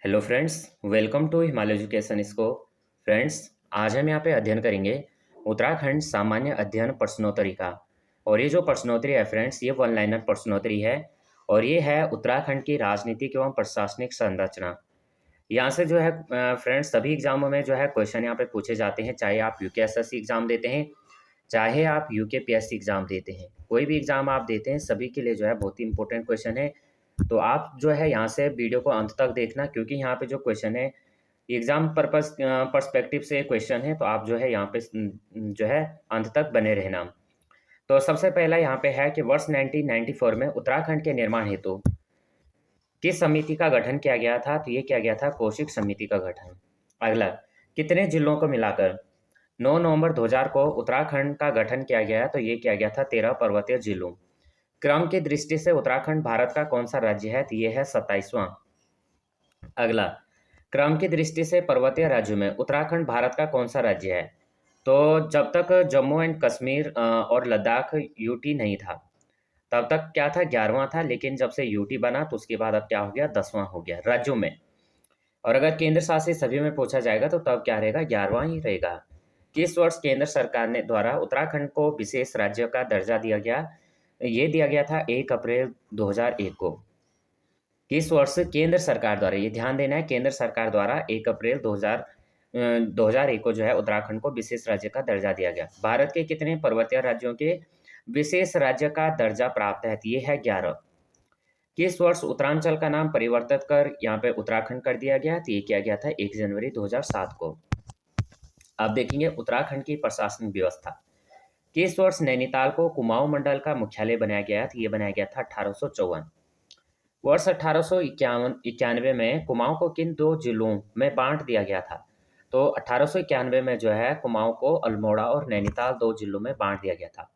Hello friends, welcome to Himalaya education इसको। Friends, आज हम यहाँ पे अध्ययन करेंगे उत्तराखंड सामान्य अध्ययन प्रश्नोत्तरी का। और ये जो प्रश्नोत्तरी है फ्रेंड्स, ये वन लाइनर प्रश्नोत्तरी है और ये है उत्तराखंड की राजनीतिक एवं प्रशासनिक संरचना। यहाँ से जो है फ्रेंड्स, सभी एग्जामों में जो है क्वेश्चन यहाँ पे पूछे जाते हैं, चाहे आप यूकेएसएससी एग्जाम देते हैं, चाहे आप यूकेपीएससी एग्जाम देते हैं, कोई भी एग्जाम आप देते हैं, सभी के लिए जो है बहुत ही इंपॉर्टेंट क्वेश्चन है। तो आप जो है यहाँ से वीडियो को अंत तक देखना, क्योंकि यहाँ पे जो क्वेश्चन है एग्जाम पर्पस पर्सपेक्टिव से क्वेश्चन है, तो आप जो है यहाँ पे जो है अंत तक बने रहना। तो सबसे पहला यहाँ पे है कि वर्ष 1994 में उत्तराखंड के निर्माण हेतु किस समिति का गठन किया गया था? तो ये किया गया था कौशिक समिति का गठन। अगला, कितने जिलों को मिलाकर 9 नवंबर 2000 को उत्तराखंड का गठन किया गया? तो ये किया गया था 13 पर्वतीय जिलों। क्रम की दृष्टि से उत्तराखंड भारत का कौन सा राज्य है? तो ये है 27वां। अगला, क्रम की दृष्टि से पर्वतीय राज्यों में उत्तराखंड भारत का कौन सा राज्य है? तो जब तक जम्मू एंड कश्मीर और लद्दाख यूटी नहीं था, तब तक क्या था? 11वां था, लेकिन जब से यूटी बना तो उसके बाद अब क्या हो गया? 10वां हो गया राज्यों में। और अगर केंद्र शासित सभी में पूछा जाएगा तो तब क्या रहेगा? 11वां ही रहेगा। किस वर्ष केंद्र सरकार ने द्वारा उत्तराखंड को विशेष राज्य का दर्जा दिया गया? ये दिया गया था 1 अप्रैल 2001 को। किस वर्ष केंद्र सरकार द्वारा, ये ध्यान देना है, केंद्र सरकार द्वारा 1 अप्रैल 2001 को जो है उत्तराखंड को विशेष राज्य का दर्जा दिया गया। भारत के कितने पर्वतीय राज्यों के विशेष राज्य का दर्जा प्राप्त है? तो ये है 11। किस वर्ष उत्तरांचल का नाम परिवर्तित कर यहाँ पे उत्तराखंड कर दिया गया? तो ये किया गया था 1 जनवरी 2007 को। अब देखेंगे उत्तराखंड की प्रशासनिक व्यवस्था। किस वर्ष नैनीताल को कुमाऊं मंडल का मुख्यालय बनाया गया? तो ये बनाया गया था 1854। वर्ष 1891 में कुमाऊं को किन 2 जिलों में बांट दिया गया था? तो 1891 में जो है कुमाऊं को अल्मोड़ा और नैनीताल 2 जिलों में बांट दिया गया था।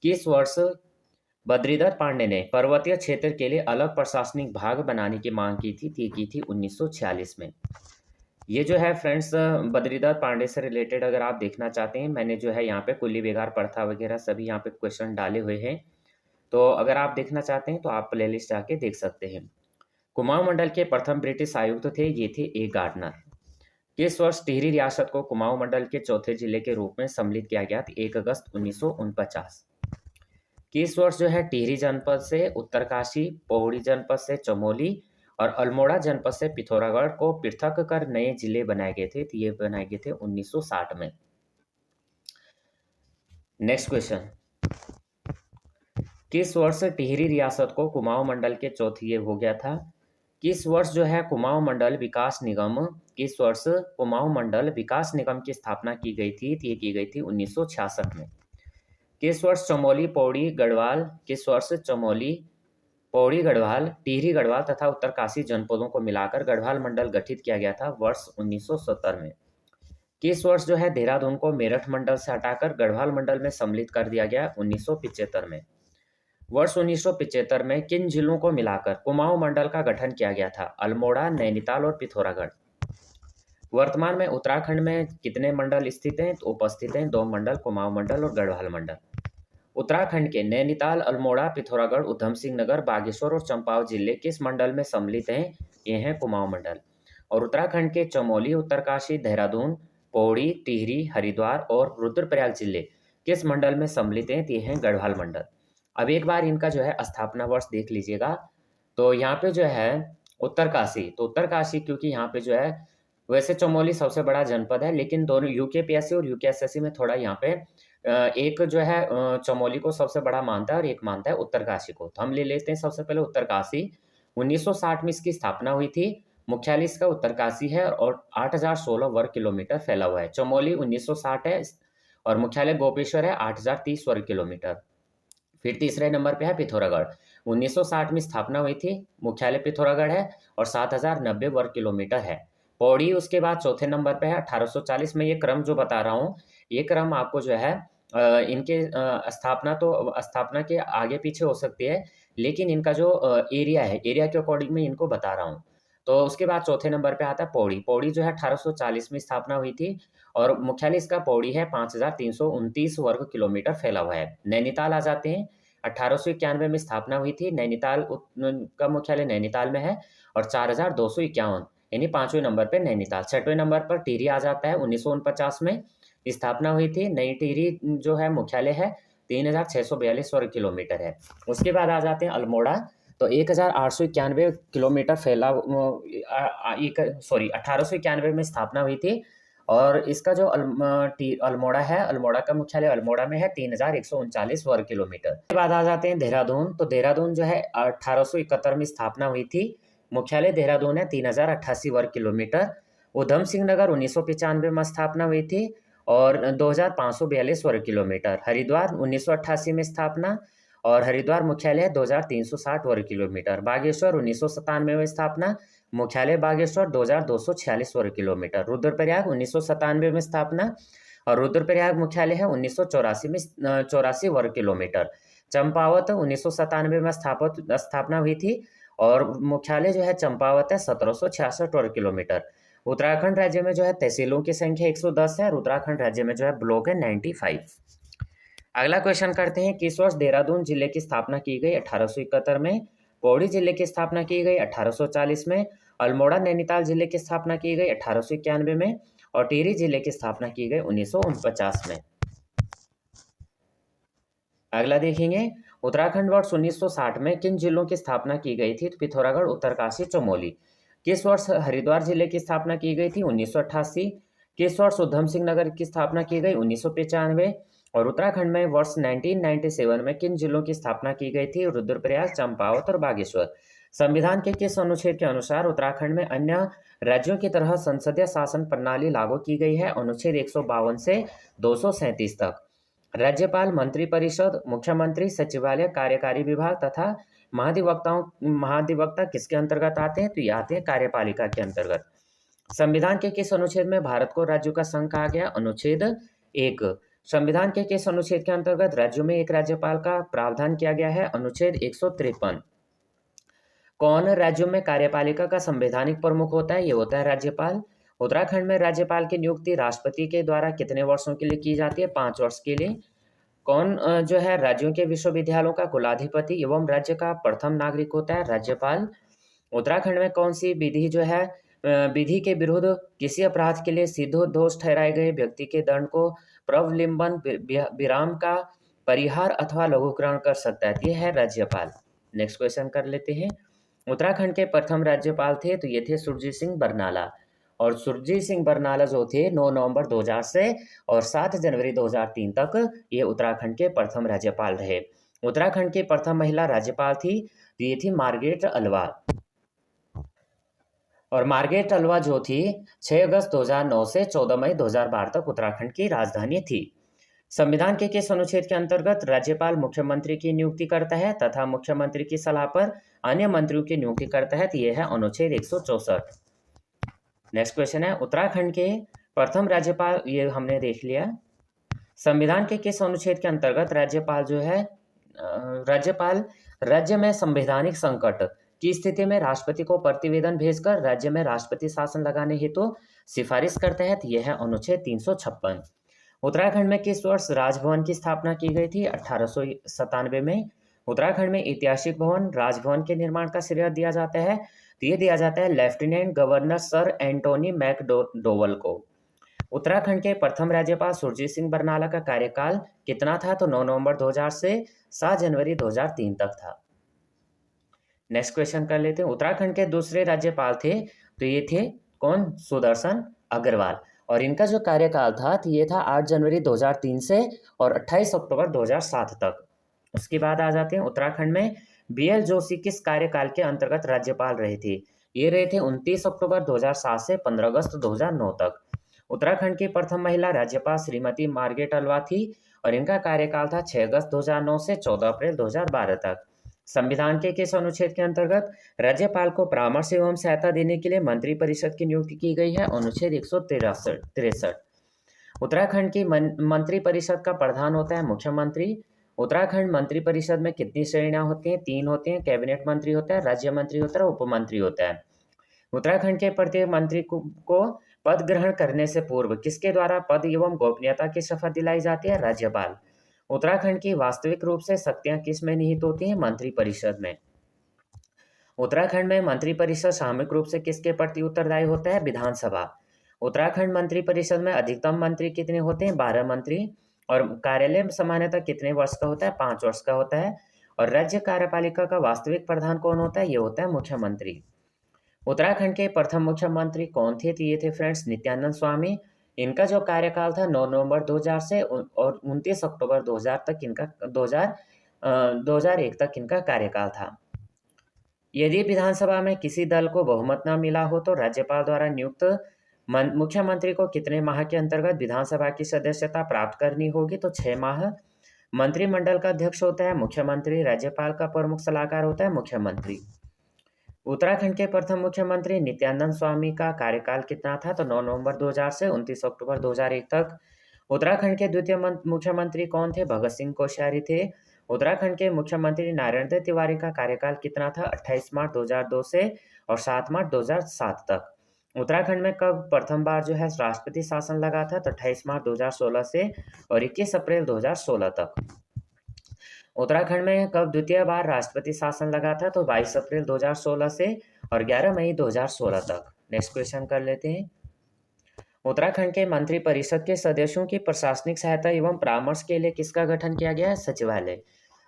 किस वर्ष बद्रीदत्त पांडे ने पर्वतीय क्षेत्र के लिए अलग प्रशासनिक भाग बनाने की मांग की थी? की थी 1946 में। ये जो है फ्रेंड्स, बद्रीदत्त पांडे से रिलेटेड अगर आप देखना चाहते हैं, मैंने जो है यहाँ पे कुल्ली बेगार प्रथा वगैरह सभी यहाँ पे क्वेश्चन डाले हुए हैं। तो अगर आप देखना चाहते हैं तो आप प्लेलिस्ट जाके देख सकते हैं। कुमाऊं मंडल के प्रथम ब्रिटिश आयुक्त थे, ये थे ए गार्डनर। किस वर्ष टिहरी रियासत को कुमाऊं मंडल के चौथे जिले के रूप में सम्मिलित किया गया? 1 अगस्त 1949। किस वर्ष जो है टिहरी जनपद से उत्तरकाशी, पौड़ी जनपद से चमोली और अल्मोड़ा जनपद से पिथौरागढ़ को पृथक कर नए जिले बनाए गए थे? तो ये बनाए गए थे 1960 में। नेक्स्ट क्वेश्चन, किस वर्ष टिहरी रियासत को कुमाऊं मंडल के चौथे ये हो गया था? किस वर्ष जो है कुमाऊं मंडल विकास निगम, किस वर्ष कुमाऊं मंडल विकास निगम की स्थापना की गई थी? तो ये की गई थी 1966 में। किस वर्ष चमोली, पौड़ी, गढ़वाल, किस वर्ष चमोली, पौड़ी, गढ़वाल, टिहरी गढ़वाल तथा उत्तरकाशी जनपदों को मिलाकर गढ़वाल मंडल गठित किया गया था? वर्ष 1970 में। किस वर्ष जो है देहरादून को मेरठ मंडल से हटाकर गढ़वाल मंडल में सम्मिलित कर दिया गया? 1975 में। वर्ष 1975 में किन जिलों को मिलाकर कुमाऊं मंडल का गठन किया गया था? अल्मोड़ा, नैनीताल और पिथौरागढ़। वर्तमान में उत्तराखंड में कितने मंडल स्थित हैं? तो उपस्थित हैं 2 मंडल, कुमाऊं मंडल और गढ़वाल मंडल। उत्तराखंड के नैनीताल, अल्मोड़ा, पिथौरागढ़, उधम सिंह नगर, बागेश्वर और चंपावत जिले किस मंडल में सम्मिलित हैं? ये हैं कुमाऊं मंडल। और उत्तराखंड के चमोली, उत्तरकाशी, देहरादून, पौड़ी, टिहरी, हरिद्वार और रुद्रप्रयाग जिले किस मंडल में सम्मिलित हैं? ये हैं गढ़वाल मंडल। अब एक बार इनका जो है स्थापना वर्ष देख लीजिएगा। तो यहाँ पे जो है उत्तरकाशी, तो उत्तरकाशी क्योंकि यहाँ पे जो है, वैसे चमोली सबसे बड़ा जनपद है, लेकिन दोनों यूकेपीएससी और यूकेएसएससी में थोड़ा यहाँ पे एक जो है चमोली को सबसे बड़ा मानता है और एक मानता है उत्तरकाशी को। तो हम ले लेते हैं सबसे पहले उत्तरकाशी। 1960 में इसकी स्थापना हुई थी। मुख्यालय इसका उत्तरकाशी है और 8016 वर्ग किलोमीटर फैला हुआ है। चमोली 1960 है और मुख्यालय गोपेश्वर है, 8030 वर्ग किलोमीटर। फिर तीसरे नंबर पे है पिथौरागढ़। 1960 में स्थापना हुई थी, मुख्यालय पिथौरागढ़ है और 7090 वर्ग किलोमीटर है। पौड़ी उसके बाद चौथे नंबर पे है 1840 में। ये क्रम जो बता रहा हूँ, ये क्रम आपको जो है इनके स्थापना के आगे पीछे हो सकती है, लेकिन इनका जो एरिया है, एरिया के अकॉर्डिंग मैं इनको बता रहा हूँ। तो उसके बाद चौथे नंबर पे आता है पौड़ी। पौड़ी जो है 1840 में स्थापना हुई थी और मुख्यालय इसका पौड़ी है, 5329 वर्ग किलोमीटर फैला हुआ है। नैनीताल आ जाते हैं। 1891 में स्थापना हुई थी। नैनीताल का मुख्यालय नैनीताल में है और 4251 यानी 5वें नंबर पर नैनीताल। 6वें नंबर पर टिहरी आ जाता है, 1949 में स्थापना हुई थी। नई टिहरी जो है मुख्यालय है 3642 वर्ग किलोमीटर है। उसके बाद आ जाते हैं अल्मोड़ा, तो 1891 किलोमीटर फैला, 1891 में स्थापना हुई थी। और इसका जो अल्मोड़ा है, अल्मोड़ा का मुख्यालय अल्मोड़ा में है, 3139 वर्ग किलोमीटर। उसके बाद आ जाते हैं देहरादून, तो देहरादून जो है 1871 में स्थापना हुई थी। मुख्यालय देहरादून है, 3088 वर्ग किलोमीटर। उधम सिंह नगर 1995 में स्थापना हुई थी और 2542 वर्ग किलोमीटर। हरिद्वार 1988 में स्थापना और हरिद्वार मुख्यालय 2360 वर्ग किलोमीटर। बागेश्वर 1997 में स्थापना, मुख्यालय बागेश्वर 2246 वर्ग किलोमीटर। रुद्रप्रयाग 1997 में स्थापना और रुद्रप्रयाग मुख्यालय है 1984 में 84 वर्ग किलोमीटर। चंपावत 1997 में स्थापना हुई थी और मुख्यालय जो है चंपावत है 1766 वर्ग किलोमीटर। उत्तराखंड राज्य में जो है तहसीलों की संख्या 110 है और उत्तराखंड राज्य में जो है ब्लॉक है 95। अगला क्वेश्चन करते हैं, किस वर्ष देहरादून जिले की स्थापना की गई? 1871 में। पौड़ी जिले की स्थापना की गई 1840 में। अल्मोड़ा नैनीताल जिले की स्थापना की गई 1891 में और टिहरी जिले की स्थापना की गई 1949 में। अगला देखेंगे, उत्तराखंड वर्ष 1960 में किन जिलों की स्थापना की गई थी? तो पिथौरागढ़, उत्तरकाशी, चमोली। किस वर्ष हरिद्वार जिले की स्थापना की गई थी? 1988। किस वर्ष उधम सिंह नगर की स्थापना की गई? 1995। और उत्तराखंड में वर्ष 1997 में किन जिलों की स्थापना की गई थी? रुद्रप्रयाग, चंपावत और बागेश्वर। संविधान के किस अनुच्छेद के अनुसार उत्तराखंड में अन्य राज्यों की तरह संसदीय शासन प्रणाली लागू की गई है? अनुच्छेद 152 से 237 तक। राज्यपाल, मंत्रिपरिषद, मुख्यमंत्री, सचिवालय, कार्यकारी विभाग तथा महाधिवक्ता किसके अंतर्गत आते हैं? तो ये आते हैं कार्यपालिका के अंतर्गत। संविधान के किस अनुच्छेद में भारत को राज्यों का संघ कहा गया? अनुच्छेद 1। संविधान के किस अनुच्छेद के अंतर्गत राज्यों में एक राज्यपाल का प्रावधान किया गया है? अनुच्छेद 153। कौन राज्यों में कार्यपालिका का संवैधानिक प्रमुख होता है? ये होता है राज्यपाल। उत्तराखंड में राज्यपाल की नियुक्ति राष्ट्रपति के द्वारा कितने वर्षों के लिए की जाती है? 5 वर्ष के लिए। कौन जो है राज्यों के विश्वविद्यालयों का कुलाधिपति एवं राज्य का प्रथम नागरिक होता है? राज्यपाल। उत्तराखंड में कौन सी विधि जो है विधि के विरुद्ध किसी अपराध के लिए सिद्ध दोष ठहराए गए व्यक्ति के दंड को प्रवलिम्बन, विराम का परिहार अथवा लघुकरण कर सकता है? ये है राज्यपाल। नेक्स्ट क्वेश्चन कर लेते हैं। उत्तराखंड के प्रथम राज्यपाल थे, तो ये थे सुरजीत सिंह बरनाला। और सुरजीत सिंह बरनाला जो थे 9 नवंबर 2000 से और 7 जनवरी 2003 तक ये उत्तराखंड के प्रथम राज्यपाल रहे। उत्तराखंड की प्रथम महिला राज्यपाल थी, तो ये थी मार्गरेट अल्वा। और मार्गरेट अल्वा जो थी 6 अगस्त 2009 से 14 मई 2012 तक उत्तराखंड की राजधानी थी। संविधान के किस अनुच्छेद के अंतर्गत राज्यपाल मुख्यमंत्री की नियुक्ति करता है तथा मुख्यमंत्री की सलाह पर अन्य मंत्रियों की नियुक्ति करता है? तो यह है अनुच्छेद 164। नेक्स्ट क्वेश्चन है, उत्तराखंड के प्रथम राज्यपाल, ये हमने देख लिया। संविधान के किस अनुच्छेद के अंतर्गत राज्यपाल जो है राज्यपाल राज्य में संवैधानिक संकट की स्थिति में राष्ट्रपति को प्रतिवेदन भेजकर राज्य में राष्ट्रपति शासन लगाने हेतु सिफारिश करते हैं? तो यह है अनुच्छेद 356। उत्तराखंड में किस वर्ष राजभवन की स्थापना की गई थी? 1897 में। उत्तराखंड में ऐतिहासिक भवन राजभवन के निर्माण का श्रेय दिया जाता है? तो ये दिया जाता है lieutenant governor sir Antony MacDowell को। उत्तराखंड के प्रथम राज्यपाल सुरजीत सिंह बरनाला का कार्यकाल कितना था? तो 9 नवंबर 2000 से 7 जनवरी 2003 तक था। नेक्स्ट क्वेश्चन कर लेते हैं। उत्तराखंड के दूसरे राज्यपाल थे, तो ये थे कौन? सुदर्शन अग्रवाल। और इनका जो कार्यकाल था तो ये था 8 जनवरी 2003 से और 28 अक्टूबर 2007 तक। उसके बाद आ जाते हैं उत्तराखंड में BL जोशी किस कार्यकाल के अंतर्गत राज्यपाल रहे थे? ये रहे थे 29 अक्टूबर 2007 से 15 अगस्त 2009 तक। उत्तराखंड की प्रथम महिला राज्यपाल श्रीमती मार्गरेट अल्वा थी और इनका कार्यकाल था 6 अगस्त 2009 से 14 अप्रैल 2012 तक। संविधान के किस अनुच्छेद के अंतर्गत राज्यपाल को परामर्श एवं सहायता देने के लिए मंत्रिपरिषद की नियुक्ति की गई है? अनुच्छेद 163। उत्तराखंड की मंत्रिपरिषद का प्रधान होता है मुख्यमंत्री। उत्तराखंड मंत्रिपरिषद में कितनी श्रेणियां होती हैं? 3 होती हैं। कैबिनेट मंत्री होता है, राज्य मंत्री होता है, उपमंत्री होता है। उत्तराखंड के प्रत्येक मंत्री को पद ग्रहण करने से पूर्व किसके द्वारा पद एवं गोपनीयता की शपथ दिलाई जाती है? राज्यपाल। उत्तराखंड की वास्तविक रूप से शक्तियां किस में निहित होती हैं? मंत्रिपरिषद में। उत्तराखंड में मंत्रिपरिषद सामूहिक रूप से किसके प्रति उत्तरदायी होता है? विधानसभा। उत्तराखंड मंत्रिपरिषद में अधिकतम मंत्री कितने होते हैं? 12 मंत्री। और कार्यालय सामान्यतः कितने वर्ष का होता है? 5 वर्ष का होता है। और राज्य कार्यपालिका का वास्तविक प्रधान कौन होता है? ये होता है मुख्यमंत्री। उत्तराखंड के प्रथम मुख्यमंत्री कौन थे? तो ये थे फ्रेंड्स नित्यानंद स्वामी। इनका जो कार्यकाल था 9 नवंबर 2000 से और 29 अक्टूबर 2000 तक इनका 2001 तक इनका कार्यकाल था। यदि विधानसभा में किसी दल को बहुमत न मिला हो तो राज्यपाल द्वारा नियुक्त मुख्यमंत्री को कितने माह के अंतर्गत विधानसभा की सदस्यता प्राप्त करनी होगी? तो 6 माह। मंत्रिमंडल का अध्यक्ष होता है मुख्यमंत्री। राज्यपाल का प्रमुख सलाहकार होता है मुख्यमंत्री। उत्तराखंड के प्रथम मुख्यमंत्री नित्यानंद स्वामी का कार्यकाल कितना था? तो 9 नवंबर 2000 से 29 अक्टूबर 2001 तक। उत्तराखंड के द्वितीय मुख्यमंत्री कौन थे? भगत सिंह कोश्यारी थे। उत्तराखंड के मुख्यमंत्री नारायण दत्त तिवारी का कार्यकाल कितना था? 28 मार्च 2002 से और 7 मार्च 2007 तक। उत्तराखंड में कब प्रथम बार जो है राष्ट्रपति शासन लगा था? तो 28 मार्च 2016 से और 21 अप्रैल 2016 तक। उत्तराखंड में कब द्वितीय बार राष्ट्रपति शासन लगा था? तो 22 अप्रैल 2016 से और 11 मई 2016 तक। नेक्स्ट क्वेश्चन कर लेते हैं। उत्तराखंड के मंत्रिपरिषद के सदस्यों की प्रशासनिक सहायता एवं परामर्श के लिए किसका गठन किया गया है? सचिवालय।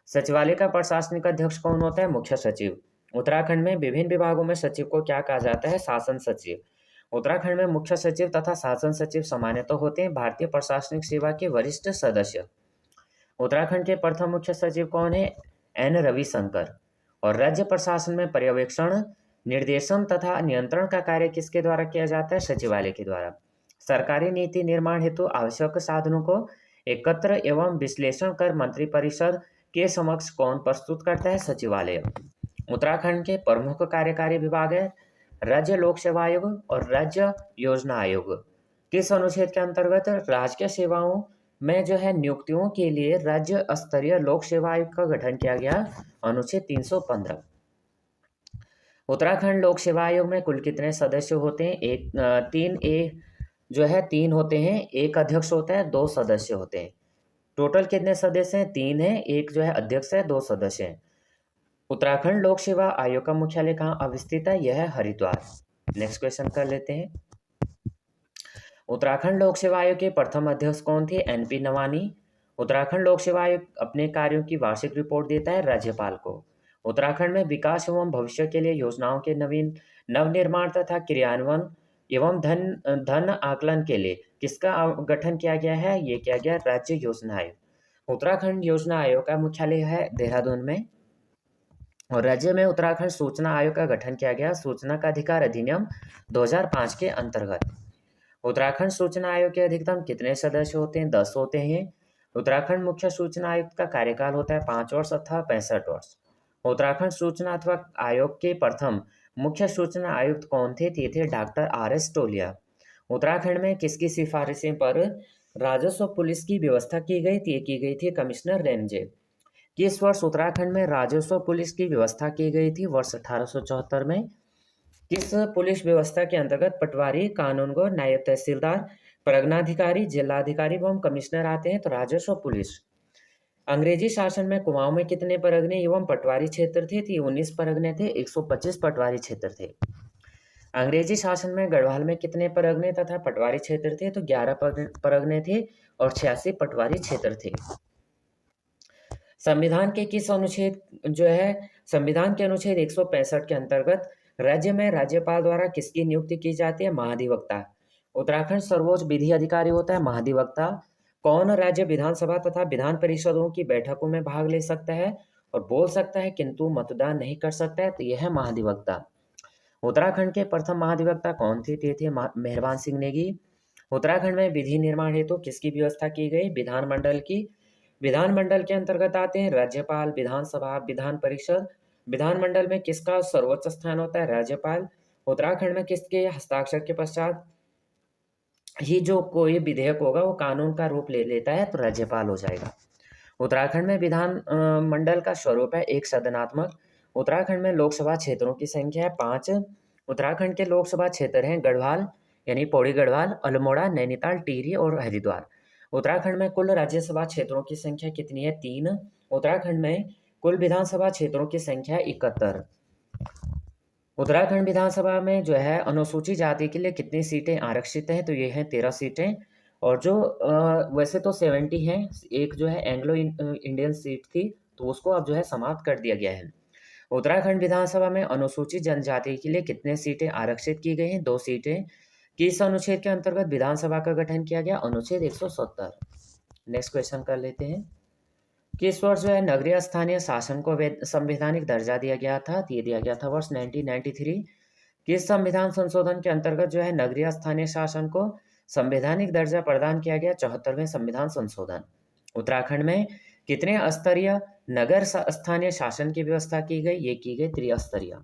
सचिवालय का प्रशासनिक अध्यक्ष कौन होता है? मुख्य सचिव। उत्तराखंड में विभिन्न विभागों में सचिव को क्या कहा जाता है? शासन सचिव। उत्तराखंड में मुख्य सचिव तथा शासन सचिव सामान्यतः होते हैं भारतीय प्रशासनिक सेवा के वरिष्ठ सदस्य। उत्तराखंड के प्रथम मुख्य सचिव कौन है? एन रविशंकर। और राज्य प्रशासन में पर्यवेक्षण, निर्देशन तथा नियंत्रण का कार्य किसके द्वारा किया जाता है? सचिवालय के द्वारा। सरकारी नीति निर्माण हेतु आवश्यक साधनों को एकत्र एवं विश्लेषण कर मंत्रिपरिषद के समक्ष कौन प्रस्तुत करता है? सचिवालय। उत्तराखंड के प्रमुख कार्यकारी विभाग है राज्य लोक सेवा आयोग और राज्य योजना आयोग। किस अनुच्छेद के अंतर्गत? राजकीय सेवाओं में जो है नियुक्तियों के लिए राज्य स्तरीय लोक सेवा आयोग का गठन किया गया, अनुच्छेद 315। उत्तराखंड लोक सेवा आयोग में कुल कितने सदस्य होते हैं? तीन होते हैं। एक अध्यक्ष होता है, 2 सदस्य होते हैं। टोटल कितने सदस्य हैं? 3 है। एक जो है अध्यक्ष है, 2 सदस्य हैं। उत्तराखंड लोक सेवा आयोग का मुख्यालय कहाँ अवस्थित है? यह है हरिद्वार। नेक्स्ट क्वेश्चन कर लेते हैं। उत्तराखंड लोक सेवा आयोग के प्रथम अध्यक्ष कौन थे? NP नवानी। उत्तराखंड लोक सेवा आयोग अपने कार्यों की वार्षिक रिपोर्ट देता है राज्यपाल को। उत्तराखंड में विकास एवं भविष्य के लिए योजनाओं के नवनिर्माण तथा क्रियान्वयन एवं धन आकलन के लिए किसका गठन किया गया है? ये किया गया राज्य योजना आयोग। उत्तराखंड योजना आयोग का मुख्यालय है देहरादून में। और राज्य में उत्तराखंड सूचना आयोग का गठन किया गया सूचना का अधिकार अधिनियम 2005 के अंतर्गत। उत्तराखंड सूचना आयोग के अधिकतम कितने सदस्य होते हैं? 10 होते हैं। उत्तराखंड मुख्य सूचना आयुक्त का कार्यकाल होता है 5 वर्ष अथवा 65 वर्ष। उत्तराखंड सूचना अथवा आयोग के प्रथम मुख्य सूचना आयुक्त कौन थे? ये थे डॉक्टर RS टोलिया। उत्तराखंड में किसकी सिफारिशें पर राजस्व पुलिस की व्यवस्था की गई थी? की गई थी कमिश्नर रेंजे। किस वर्ष उत्तराखंड में राजस्व पुलिस की व्यवस्था की गई थी? वर्ष 1874 में। किस पुलिस व्यवस्था के अंतर्गत पटवारी, कानूनगो, नायब तहसीलदार, परगनाधिकारी, जिलाधिकारी एवं कमिश्नर आते हैं? तो राजस्व पुलिस। अंग्रेजी शासन में कुमाऊं में कितने परगने एवं पटवारी क्षेत्र थे? 19 परगने थे, 125 पटवारी क्षेत्र थे। अंग्रेजी शासन में गढ़वाल में कितने परगने तथा पटवारी क्षेत्र थे? तो 11 परगने थे और 86 पटवारी क्षेत्र थे। संविधान के किस अनुच्छेद संविधान के अनुच्छेद 165 के अंतर्गत राज्य में राज्यपाल द्वारा किसकी नियुक्ति की जाती है? महाधिवक्ता। उत्तराखंड सर्वोच्च विधि अधिकारी होता है महाधिवक्ता। कौन राज्य विधानसभा तथा विधान परिषदों की बैठकों में भाग ले सकता है और बोल सकता है किंतु मतदान नहीं कर सकता है? तो यह है महाधिवक्ता। उत्तराखंड के प्रथम महाधिवक्ता कौन थे? ते थे मेहरबान सिंह नेगी। उत्तराखंड में विधि निर्माण हेतु किसकी व्यवस्था की गई? विधानमंडल की। विधानमंडल के अंतर्गत आते हैं राज्यपाल, विधानसभा, विधान परिषद। विधानमंडल में किसका सर्वोच्च स्थान होता है? राज्यपाल। उत्तराखंड में किसके हस्ताक्षर के पश्चात ही जो कोई विधेयक होगा वो कानून का रूप ले लेता है? तो राज्यपाल हो जाएगा। उत्तराखंड में विधान मंडल का स्वरूप है एक सदनात्मक। उत्तराखंड में लोकसभा क्षेत्रों की संख्या है 5। उत्तराखंड के लोकसभा क्षेत्र हैं गढ़वाल यानी पौड़ी गढ़वाल, अल्मोड़ा, नैनीताल, टिहरी और हरिद्वार। उत्तराखंड में कुल राज्यसभा क्षेत्रों की संख्या कितनी है? 3। उत्तराखंड में कुल विधानसभा क्षेत्रों की संख्या 71। उत्तराखंड विधानसभा में जो है अनुसूचित जाति के लिए कितनी सीटें आरक्षित हैं, तो ये हैं 13 सीटें। और जो वैसे तो 70 हैं, एक जो है एंग्लो इंडियन सीट थी, तो उसको अब जो है समाप्त कर दिया गया है। उत्तराखंड विधानसभा में अनुसूचित जनजाति के लिए कितने सीटें आरक्षित की गई हैं, 2 सीटें। किस अनुच्छेद के अंतर्गत विधानसभा का गठन किया गया, अनुच्छेद 170। नेक्स्ट क्वेश्चन कर लेते हैं। किस वर्ष जो है नगरीय स्थानीय शासन को संवैधानिक दर्जा दिया गया था, ये दिया गया था वर्ष 1993। किस संविधान संशोधन के अंतर्गत जो है नगरीय स्थानीय शासन को संवैधानिक दर्जा प्रदान किया गया, 74वें संविधान संशोधन। उत्तराखंड में कितने स्तरीय नगर स्थानीय शासन की व्यवस्था की गई, ये की गई त्रिस्तरीय।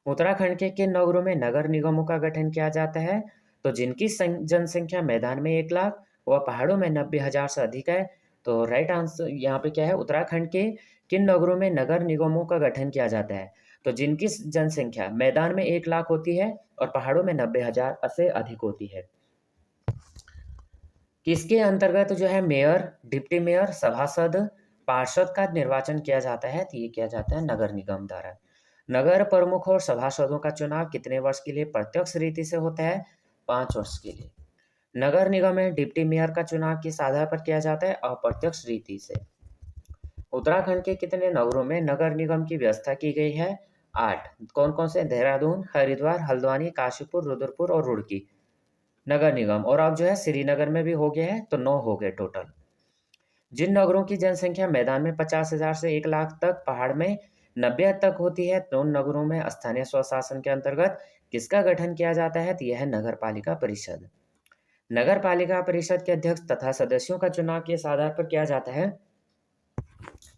उत्तराखंड के किन नगरों में नगर निगमों का गठन किया जाता है, तो जिनकी जनसंख्या मैदान में 1 लाख व पहाड़ों में 90,000 से अधिक है। तो राइट आंसर यहाँ पे क्या है, उत्तराखंड के किन नगरों में नगर निगमों का गठन किया जाता है, तो जिनकी जनसंख्या मैदान में 1 लाख होती है और पहाड़ों में 90,000 से अधिक होती है। किसके अंतर्गत जो है मेयर, डिप्टी मेयर, सभासद, पार्षद का निर्वाचन किया जाता है, तो ये किया जाता है नगर निगम द्वारा। नगर प्रमुख और सभासदों का चुनाव कितने वर्ष के लिए प्रत्यक्ष रीति से होता है, 5 वर्ष के लिए। नगर निगम में डिप्टी मेयर का चुनाव किस आधार पर किया जाता है, अप्रत्यक्ष रीति से। उत्तराखंड के कितने नगरों में नगर निगम की व्यवस्था की गई है, 8। कौन कौन से, देहरादून, हरिद्वार, हल्द्वानी, काशीपुर, रुद्रपुर और रुड़की नगर निगम। और अब जो है श्रीनगर में भी हो गया है, तो 9 हो गए टोटल। जिन नगरों की जनसंख्या मैदान में 50,000 से 1 लाख तक, पहाड़ में 90 तक होती है, तो उन नगरों में स्थानीय स्वशासन के अंतर्गत किसका गठन किया जाता है, तो यह है नगर पालिका परिषद। नगर पालिका परिषद के अध्यक्ष तथा सदस्यों का चुनाव किस आधार पर किया जाता है,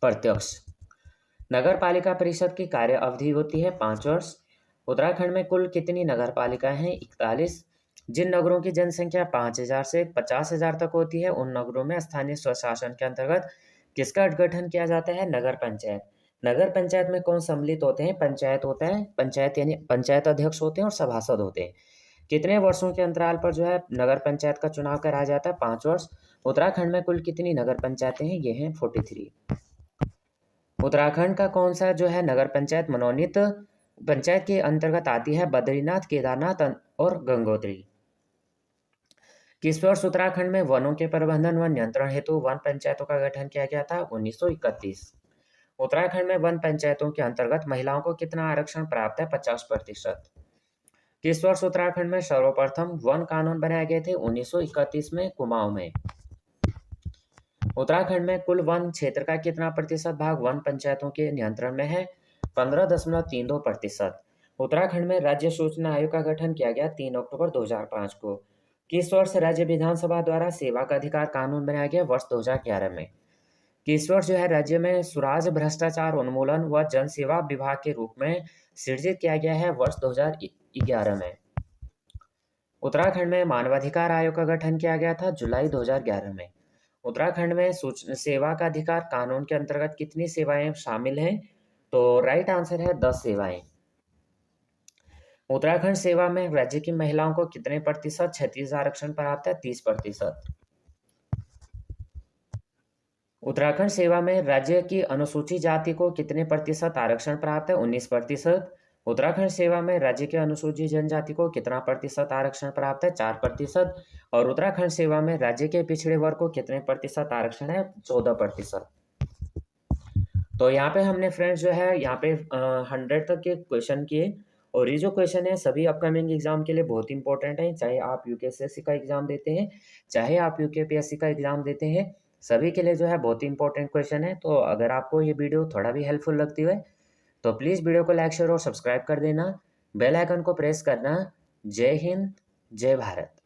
प्रत्यक्ष। नगर पालिका परिषद की कार्य अवधि होती है 5 वर्ष। उत्तराखंड में कुल कितनी नगर पालिकाएं हैं, 41। जिन नगरों की जनसंख्या 5,000 से 50,000 तक होती है, उन नगरों में स्थानीय स्वशासन के अंतर्गत किसका गठन किया जाता है, नगर पंचायत। नगर पंचायत में कौन सम्मिलित होते हैं, पंचायत होता है, पंचायत यानी पंचायत अध्यक्ष होते हैं और सभासद होते हैं। कितने वर्षों के अंतराल पर जो है नगर पंचायत का चुनाव कराया जाता है, 5 वर्ष। उत्तराखंड में कुल कितनी नगर पंचायतें हैं, ये हैं 43। उत्तराखंड का कौन सा जो है नगर पंचायत मनोनीत पंचायत के अंतर्गत आती है, बद्रीनाथ, केदारनाथ और गंगोत्री। किस वर्ष उत्तराखंड में वनों के प्रबंधन व नियंत्रण हेतु वन पंचायतों का गठन किया गया था, 1931। उत्तराखंड में वन पंचायतों के अंतर्गत महिलाओं को कितना आरक्षण प्राप्त है, 50%। किस वर्ष उत्तराखंड में सर्वप्रथम वन कानून बनाए गए थे, 1931 में, कुमाऊं में। उत्तराखंड में कुल वन क्षेत्र का कितना प्रतिशत भाग वन पंचायतों के नियंत्रण में है, 15.32%। उत्तराखंड में राज्य सूचना आयोग का गठन किया गया 3 अक्टूबर 2005 को। किस वर्ष राज्य विधानसभा द्वारा सेवा का अधिकार कानून बनाया गया, वर्ष 2011 में। किस वर्ष जो है राज्य में सुराज भ्रष्टाचार उन्मूलन व जन सेवा विभाग के रूप में सृजित किया गया है, वर्ष 2011 में। उत्तराखंड में मानवाधिकार आयोग का गठन किया गया था, जुलाई 2011 में। उत्तराखंड में सेवा का अधिकार कानून के अंतर्गत कितनी सेवाएं शामिल हैं, तो राइट आंसर है 10 सेवाएं। उत्तराखंड सेवा में राज्य की महिलाओं को कितने प्रतिशत क्षैतिज आरक्षण प्राप्त है, 30%। उत्तराखंड सेवा में राज्य की अनुसूचित जाति को कितने प्रतिशत आरक्षण प्राप्त है, 19%। उत्तराखंड सेवा में राज्य के अनुसूचित जनजाति को कितना प्रतिशत आरक्षण प्राप्त है, 4%। और उत्तराखंड सेवा में राज्य के पिछड़े वर्ग को कितने प्रतिशत आरक्षण है, 14%। तो यहाँ पे हमने फ्रेंड्स जो है यहाँ पे 100 तक के क्वेश्चन किए, और ये जो क्वेश्चन है सभी अपकमिंग एग्जाम के लिए बहुत इंपॉर्टेंट है, चाहे आप यूकेएससी का एग्जाम देते हैं, चाहे आप यूकेपीएससी का एग्जाम देते हैं, सभी के लिए जो है बहुत इंपॉर्टेंट क्वेश्चन है। तो अगर आपको ये वीडियो थोड़ा भी हेल्पफुल लगती है तो प्लीज़ वीडियो को लाइक, शेयर और सब्सक्राइब कर देना, बेल आइकन को प्रेस करना। जय हिंद, जय भारत।